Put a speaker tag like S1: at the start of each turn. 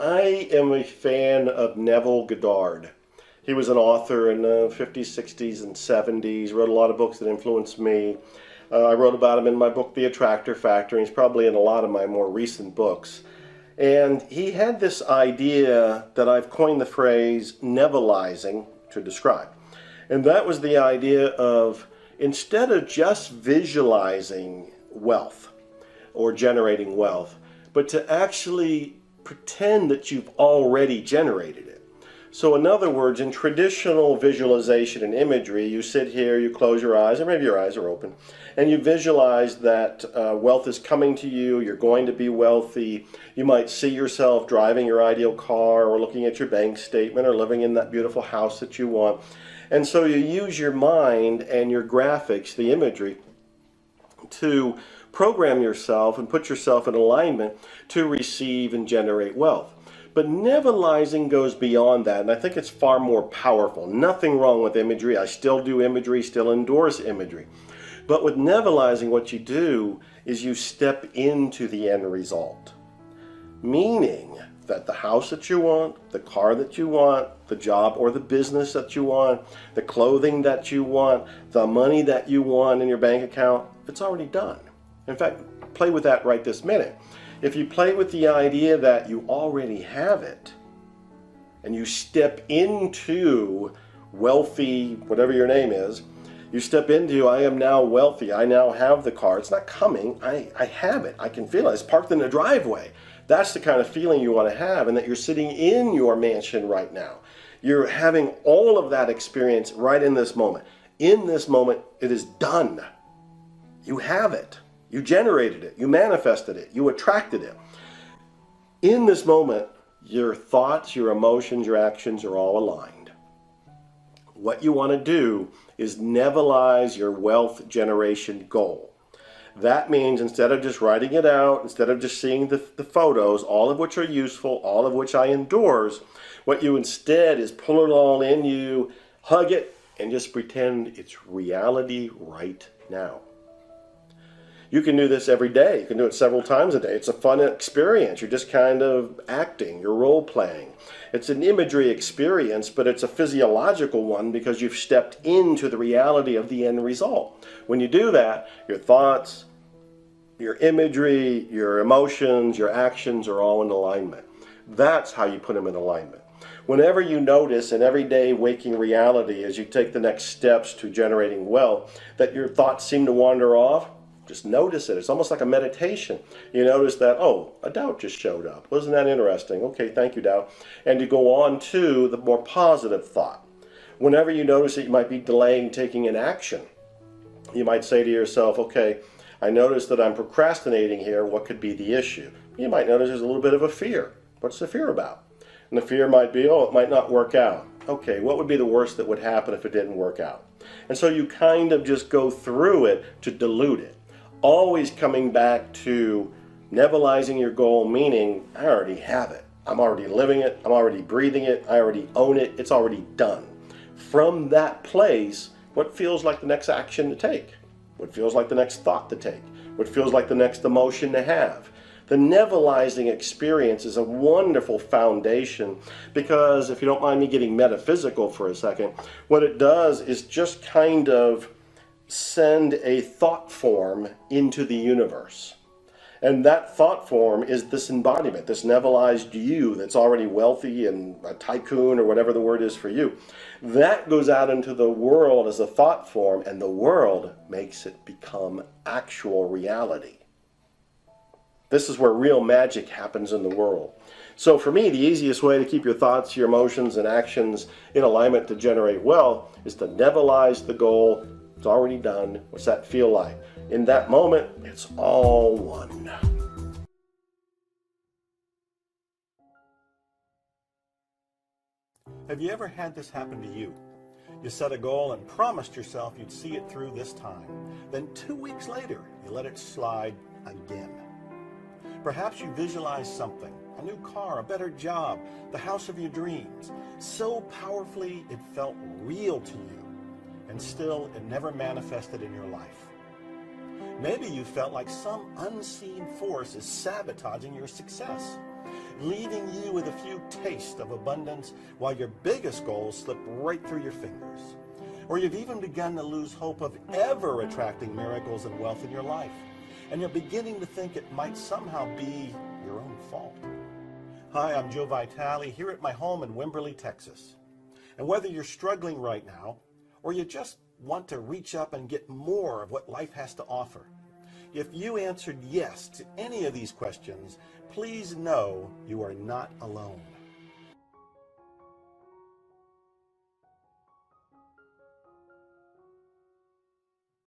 S1: I am a fan of Neville Goddard. He was an author in the 50s, 60s, and 70s, wrote a lot of books that influenced me. I wrote about him in my book, The Attractor Factor, and he's probably in a lot of my more recent books. And he had this idea that I've coined the phrase Nevilleizing to describe. And that was the idea of, instead of just visualizing wealth or generating wealth, but to actually pretend that you've already generated it. So in other words, in traditional visualization and imagery, you sit here, you close your eyes, or maybe your eyes are open, and you visualize that wealth is coming to you, you're going to be wealthy. You might see yourself driving your ideal car, or looking at your bank statement, or living in that beautiful house that you want. And so you use your mind and your graphics, the imagery, to program yourself and put yourself in alignment to receive and generate wealth. But Nevilleizing goes beyond that, and I think it's far more powerful. Nothing wrong with imagery. I still do imagery, still endorse imagery. But with Nevilleizing, what you do is you step into the end result. Meaning that the house that you want, the car that you want, the job or the business that you want, the clothing that you want, the money that you want in your bank account, it's already done. In fact, play with that right this minute. If you play with the idea that you already have it, and you step into wealthy, whatever your name is, you step into, I am now wealthy, I now have the car. It's not coming, I have it, I can feel it. It's parked in the driveway. That's the kind of feeling you want to have, and that you're sitting in your mansion right now. You're having all of that experience right in this moment. In this moment, it is done. You have it. You generated it. You manifested it. You attracted it. In this moment, your thoughts, your emotions, your actions are all aligned. What you want to do is Nevelleize your wealth generation goal. That means instead of just writing it out, instead of just seeing the photos, all of which are useful, all of which I endorse, what you instead is pull it all in you, hug it, and just pretend it's reality right now. You can do this every day. You can do it several times a day. It's a fun experience. You're just kind of acting. You're role-playing. It's an imagery experience, but it's a physiological one because you've stepped into the reality of the end result. When you do that, your thoughts, your imagery, your emotions, your actions are all in alignment. That's how you put them in alignment. Whenever you notice in everyday waking reality, as you take the next steps to generating wealth, that your thoughts seem to wander off, just notice it. It's almost like a meditation. You notice that, oh, a doubt just showed up. Wasn't that interesting? Okay, thank you, doubt. And you go on to the more positive thought. Whenever you notice that you might be delaying taking an action, you might say to yourself, okay, I notice that I'm procrastinating here. What could be the issue? You might notice there's a little bit of a fear. What's the fear about? And the fear might be, oh, it might not work out. Okay, what would be the worst that would happen if it didn't work out? And so you kind of just go through it to dilute it. Always coming back to Nevilleizing your goal, meaning I already have it. I'm already living it. I'm already breathing it. I already own it. It's already done. From that place, what feels like the next action to take? What feels like the next thought to take? What feels like the next emotion to have? The Nevilleizing experience is a wonderful foundation because, if you don't mind me getting metaphysical for a second, what it does is just kind of send a thought form into the universe. And that thought form is this embodiment, this Nevilleized you that's already wealthy and a tycoon or whatever the word is for you. That goes out into the world as a thought form, and the world makes it become actual reality. This is where real magic happens in the world. So for me, the easiest way to keep your thoughts, your emotions, and actions in alignment to generate wealth is to Nevelleize the goal. It's already done. What's that feel like? In that moment, it's all one. Have you ever had this happen to you? You set a goal and promised yourself you'd see it through this time. Then 2 weeks later, you let it slide again. Perhaps you visualized something, a new car, a better job, the house of your dreams. So powerfully, it felt real to you. And still, it never manifested in your life. Maybe you felt like some unseen force is sabotaging your success.
S2: leaving you with a few tastes of abundance while your biggest goals slip right through your fingers. Or you've even begun to lose hope of ever attracting miracles and wealth in your life, and you're beginning to think it might somehow be your own fault. Hi, I'm Joe Vitale here at my home in Wimberley, Texas. And whether you're struggling right now, or you just want to reach up and get more of what life has to offer, if you answered yes to any of these questions, please know you are not alone.